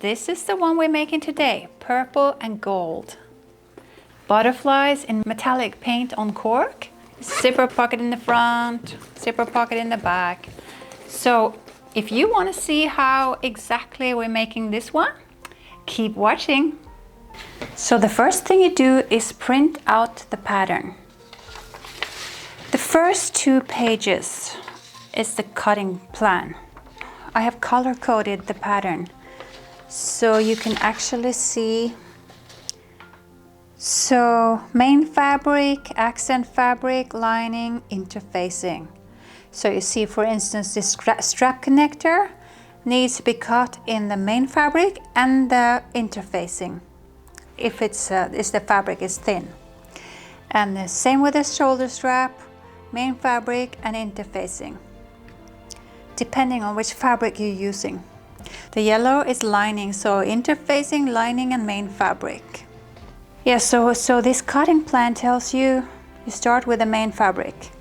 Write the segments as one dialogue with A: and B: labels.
A: This is the one we're making today, purple and gold. Butterflies in metallic paint on cork. Zipper pocket in the front, zipper pocket in the back. So if you want to see how exactly we're making this one, keep watching. So the first thing you do is print out the pattern. The first 2 pages is the cutting plan. I have color coded the pattern so you can actually see. So main fabric, accent fabric, lining, interfacing. So you see, for instance, this strap connector needs to be cut in the main fabric and the interfacing if the fabric is thin. And the same with the shoulder strap, main fabric and interfacing, depending on which fabric you're using. The yellow is lining, so interfacing, lining and main fabric. Yeah, so this cutting plan tells you start with the main fabric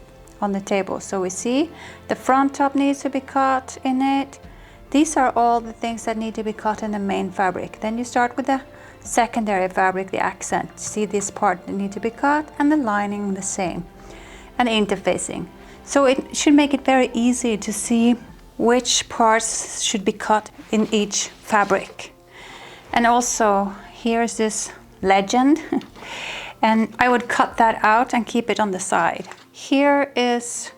A: on the table. So we see the front top needs to be cut in it. These are all the things that need to be cut in the main fabric. Then you start with the secondary fabric, the accent. See this part that need to be cut, and the lining the same, and the interfacing. So it should make it very easy to see which parts should be cut in each fabric. And also here's this legend and I would cut that out and keep it on the side. Here is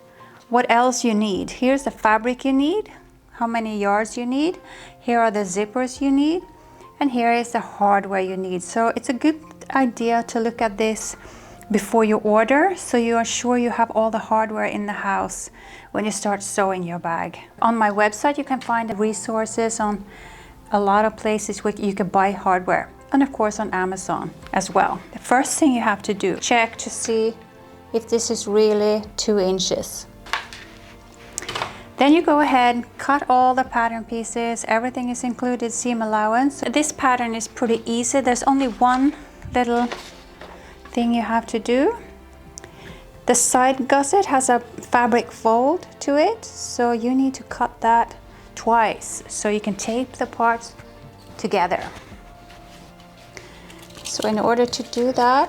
A: what else you need. Here's the fabric you need, how many yards you need. Here are the zippers you need, and here is the hardware you need. So it's a good idea to look at this before you order, so you are sure you have all the hardware in the house when you start sewing your bag. On my website you can find resources on a lot of places where you can buy hardware, and of course on Amazon as well. The first thing you have to do, check to see if this is really 2 inches. Then you go ahead, cut all the pattern pieces, everything is included, seam allowance. This pattern is pretty easy. There's only one little thing you have to do. The side gusset has a fabric fold to it, so you need to cut that twice so you can tape the parts together. So in order to do that,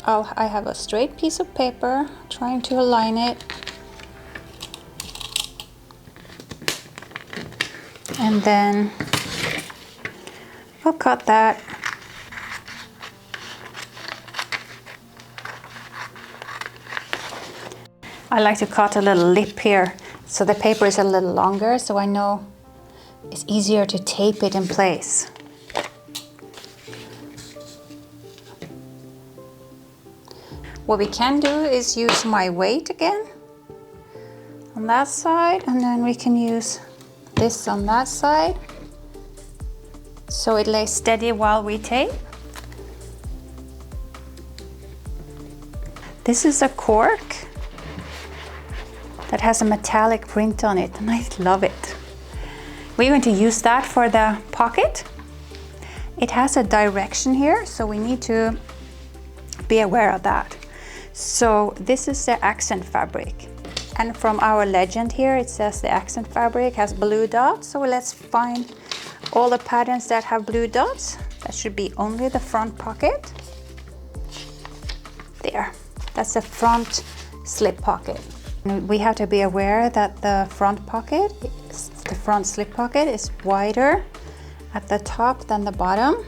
A: I have a straight piece of paper, trying to align it, and then I'll cut that. I like to cut a little lip here, so the paper is a little longer, so I know it's easier to tape it in place. What we can do is use my weight again on that side, and then we can use this on that side so it lays steady while we tape. This is a cork that has a metallic print on it, and I love it. We're going to use that for the pocket. It has a direction here, so we need to be aware of that. So this is the accent fabric, and from our legend here it says the accent fabric has blue dots, so let's find all the patterns that have blue dots. That should be only the front pocket. There, that's the front slip pocket. We have to be aware that the front slip pocket is wider at the top than the bottom,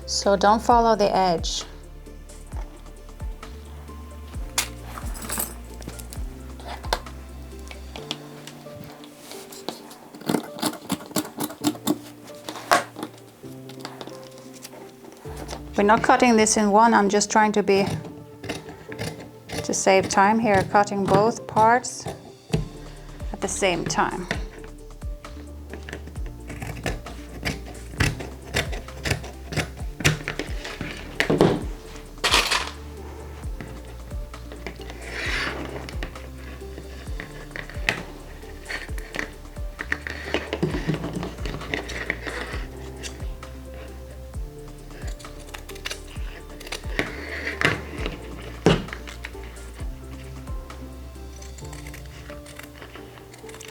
A: so don't follow the edge. We're not cutting this in one, I'm just trying to save time here, cutting both parts at the same time.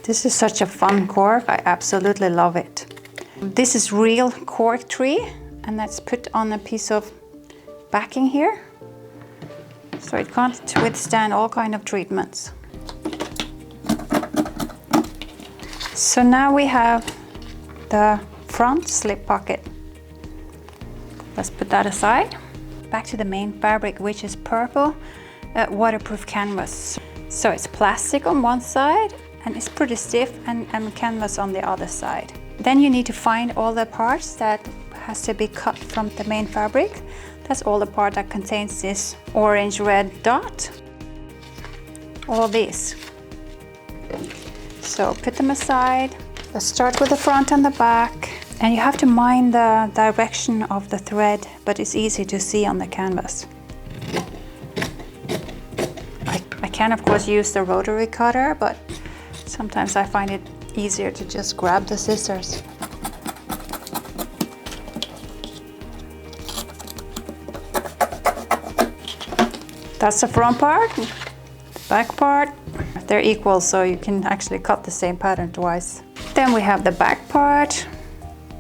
A: This is such a fun cork, I absolutely love it. This is real cork tree, and that's put on a piece of backing here, so it can't withstand all kind of treatments. So now we have the front slip pocket. Let's put that aside. Back to the main fabric, which is purple waterproof canvas. So it's plastic on one side and it's pretty stiff, and canvas on the other side. Then you need to find all the parts that has to be cut from the main fabric. That's all the part that contains this orange-red dot. All these. So put them aside. Let's start with the front and the back. And you have to mind the direction of the thread, but it's easy to see on the canvas. I can of course use the rotary cutter, but sometimes I find it easier to just grab the scissors. That's the front part, the back part. They're equal, so you can actually cut the same pattern twice. Then we have the back part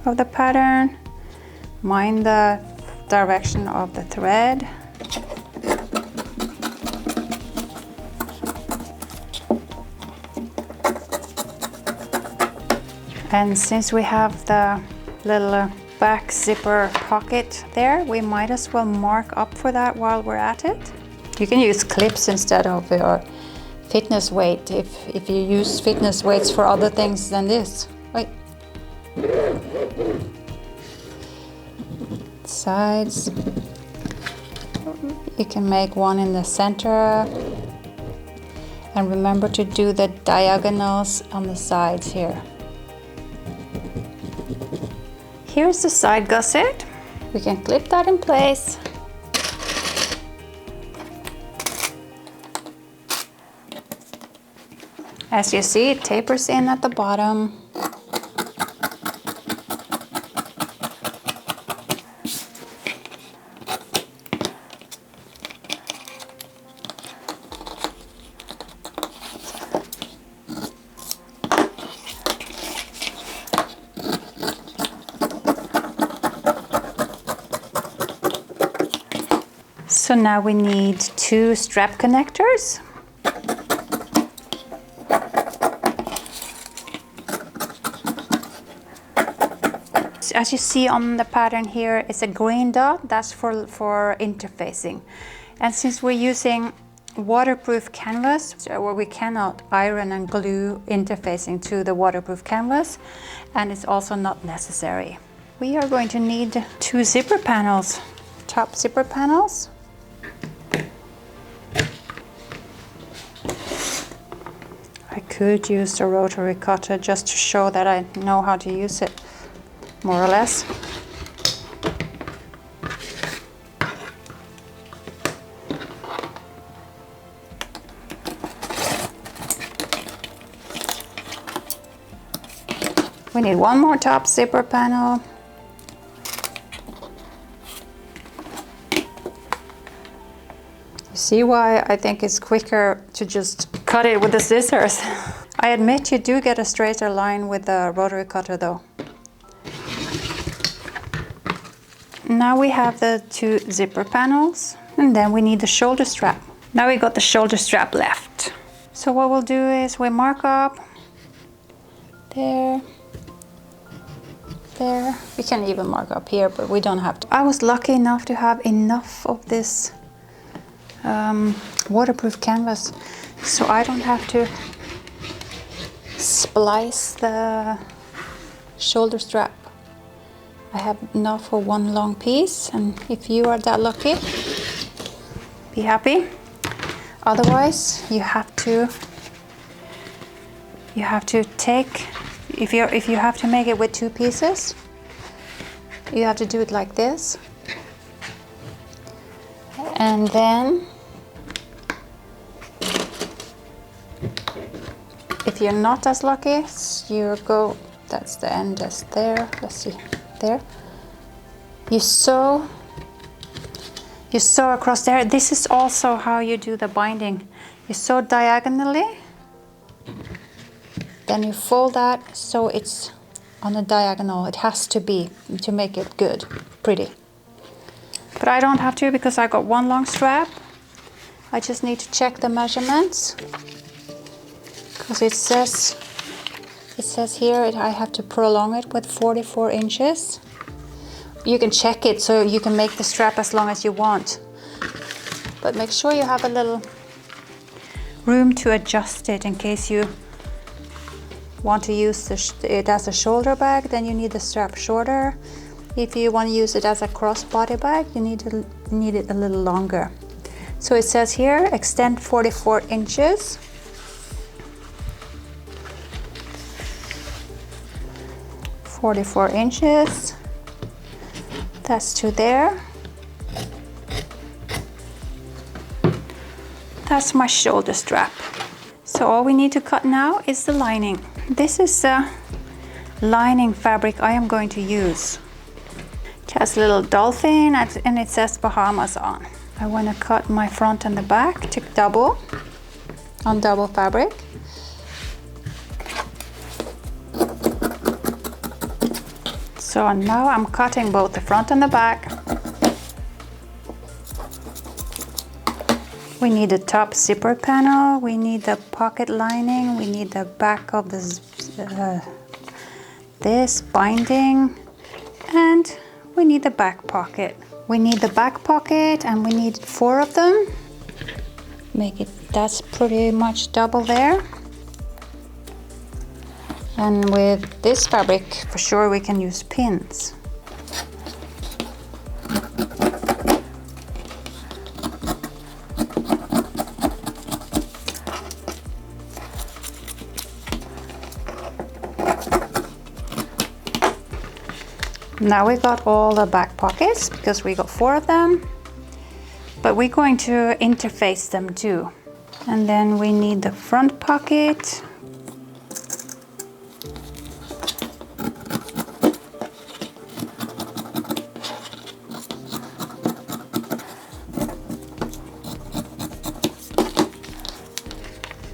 A: of the pattern. Mind the direction of the thread. And since we have the little back zipper pocket there, we might as well mark up for that while we're at it. You can use clips instead of your fitness weight if you use fitness weights for other things than this. Wait. Sides. You can make one in the center. And remember to do the diagonals on the sides here. Here's the side gusset. We can clip that in place. As you see, it tapers in at the bottom. So now we need 2 strap connectors. As you see on the pattern here, it's a green dot. That's for interfacing. And since we're using waterproof canvas, where we cannot iron and glue interfacing to the waterproof canvas, and it's also not necessary. We are going to need 2 zipper panels, top zipper panels. I could use the rotary cutter just to show that I know how to use it, more or less. We need 1 more top zipper panel. You see why I think it's quicker to just cut it with the scissors. I admit you do get a straighter line with the rotary cutter though. Now we have the 2 zipper panels, and then we need the shoulder strap. Now we got the shoulder strap left. So what we'll do is we mark up there, there. We can even mark up here, but we don't have to. I was lucky enough to have enough of this waterproof canvas, so I don't have to splice the shoulder strap. I have enough for 1 long piece, and if you are that lucky, be happy. Otherwise, you have to take, if you have to make it with 2 pieces, you have to do it like this. And then if you're not as lucky, you go, that's the end, just there. Let's see, there. You sew across there. This is also how you do the binding. You sew diagonally, then you fold that so it's on the diagonal. It has to be to make it good, pretty. But I don't have to because I got one long strap. I just need to check the measurements because it says here I have to prolong it with 44 inches. You can check it so you can make the strap as long as you want. But make sure you have a little room to adjust it in case you want to use it as a shoulder bag, then you need the strap shorter. If you want to use it as a crossbody bag, you need it a little longer. So it says here, extend 44 inches. That's to there. That's my shoulder strap. So all we need to cut now is the lining. This is the lining fabric I am going to use. It has a little dolphin and it says Bahamas on. I want to cut my front and the back to double on double fabric. So now I'm cutting both the front and the back. We need the top zipper panel, we need the pocket lining, we need the back of this binding, and we need the back pocket. We need the back pocket and we need 4 of them. That's pretty much double there. And with this fabric, for sure we can use pins. Now we got all the back pockets because we got 4 of them, but we're going to interface them too. And then we need the front pocket.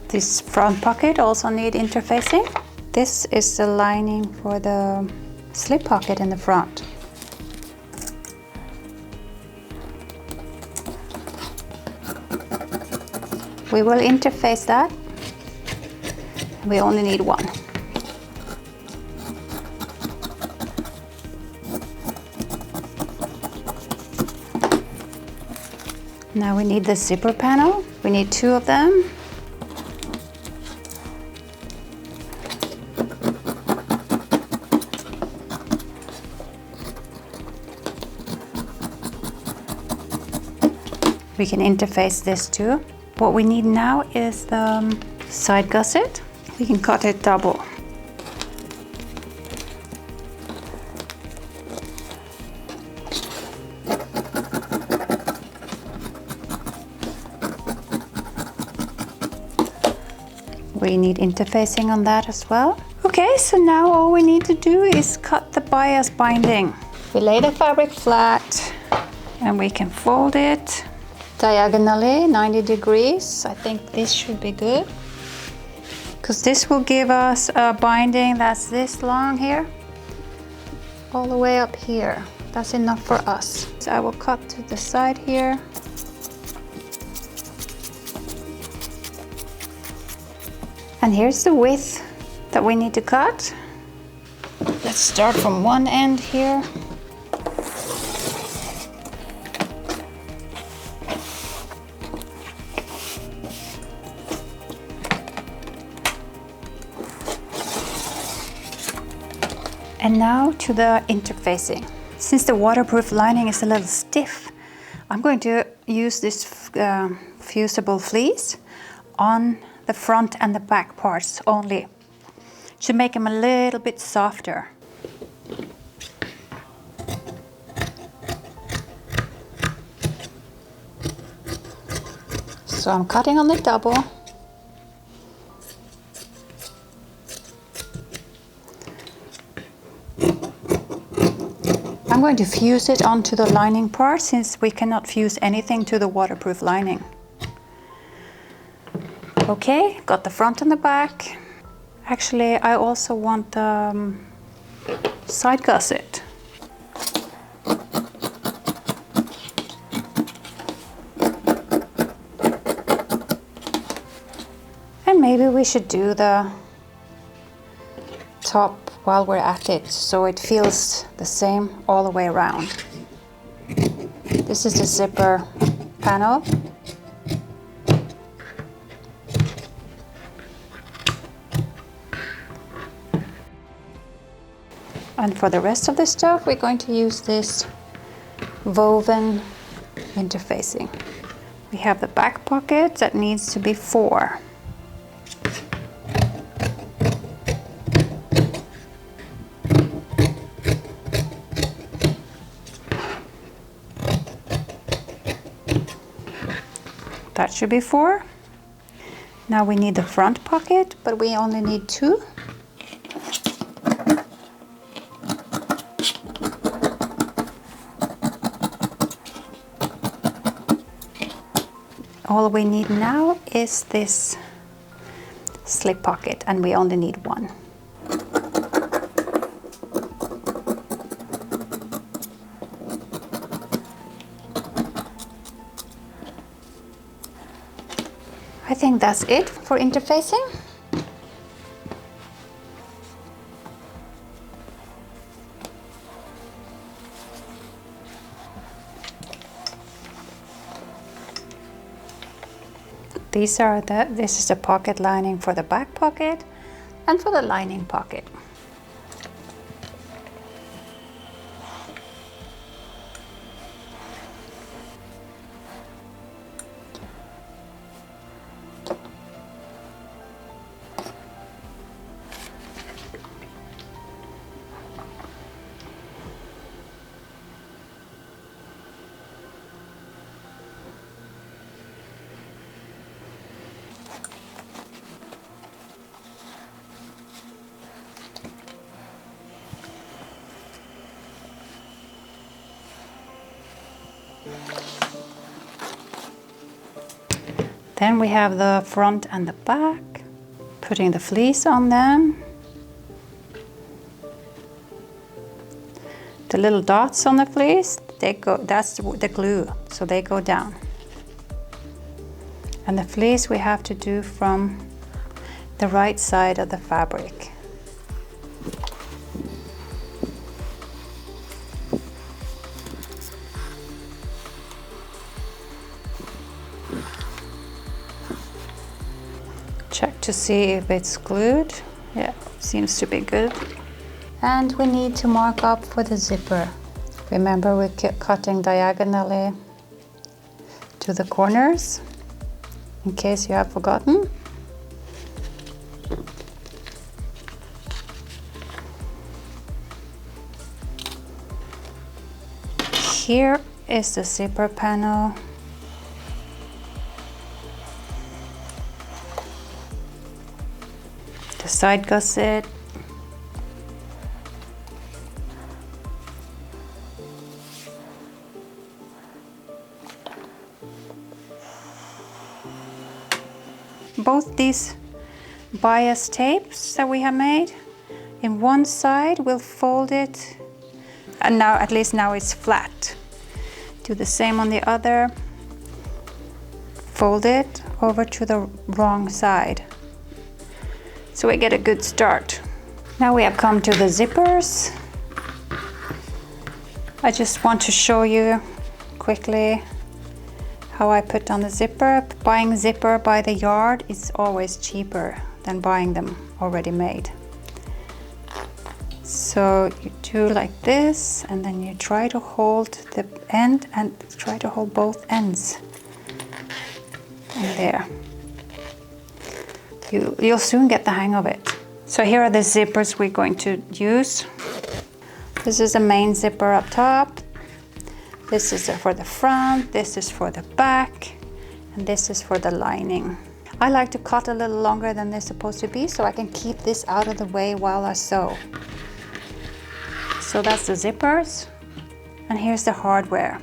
A: This front pocket also need interfacing. This is the lining for the slip pocket in the front. We will interface that. We only need 1. Now we need the zipper panel. We need 2 of them. We can interface this too. What we need now is the side gusset. We can cut it double. We need interfacing on that as well. Okay, so now all we need to do is cut the bias binding. We lay the fabric flat and we can fold it diagonally 90 degrees. I think this should be good because this will give us a binding that's this long here all the way up here. That's enough for us. So I will cut to the side here. And here's the width that we need to cut. Let's start from one end here. And now to the interfacing. Since the waterproof lining is a little stiff, I'm going to use this fusible fleece on the front and the back parts only to make them a little bit softer. So I'm cutting on the double. I'm going to fuse it onto the lining part since we cannot fuse anything to the waterproof lining. Okay, got the front and the back. Actually, I also want the side gusset. And maybe we should do the top while we're at it, so it feels the same all the way around. This is the zipper panel. And for the rest of the stuff, we're going to use this woven interfacing. We have the back pocket that needs to be 4. That should be 4. Now we need the front pocket, but we only need 2. All we need now is this slip pocket, and we only need 1. I think that's it for interfacing. This is the pocket lining for the back pocket and for the lining pocket. Then we have the front and the back, putting the fleece on them. The little dots on the fleece, that's the glue, so they go down. And the fleece we have to do from the right side of the fabric. Check to see if it's glued. Yeah, seems to be good. And we need to mark up for the zipper. Remember, we're cutting diagonally to the corners, in case you have forgotten. Here is the zipper panel. The side gusset. Both these bias tapes that we have made, in one side we'll fold it, and now at least now it's flat. Do the same on the other. Fold it over to the wrong side, so we get a good start. Now we have come to the zippers. I just want to show you quickly how I put on the zipper. Buying zipper by the yard is always cheaper than buying them already made. So you do like this, and then you try to hold the end and try to hold both ends. And there. You'll soon get the hang of it. So here are the zippers we're going to use. This is the main zipper up top. This is for the front, this is for the back, and this is for the lining. I like to cut a little longer than they're supposed to be, so I can keep this out of the way while I sew. So that's the zippers, and here's the hardware.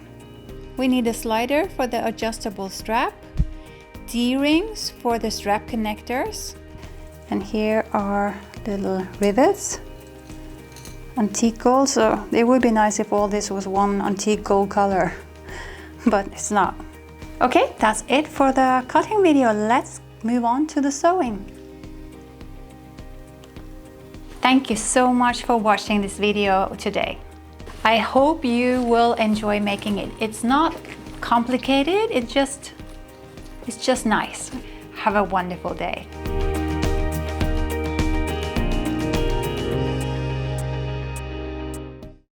A: We need a slider for the adjustable strap, D-rings for the strap connectors, and here are little rivets antique gold, so it would be nice if all this was one antique gold color, but it's not. Okay, that's it for the cutting video. Let's move on to the sewing. Thank you so much for watching this video today. I hope you will enjoy making it. It's not complicated, it's just nice. Have a wonderful day.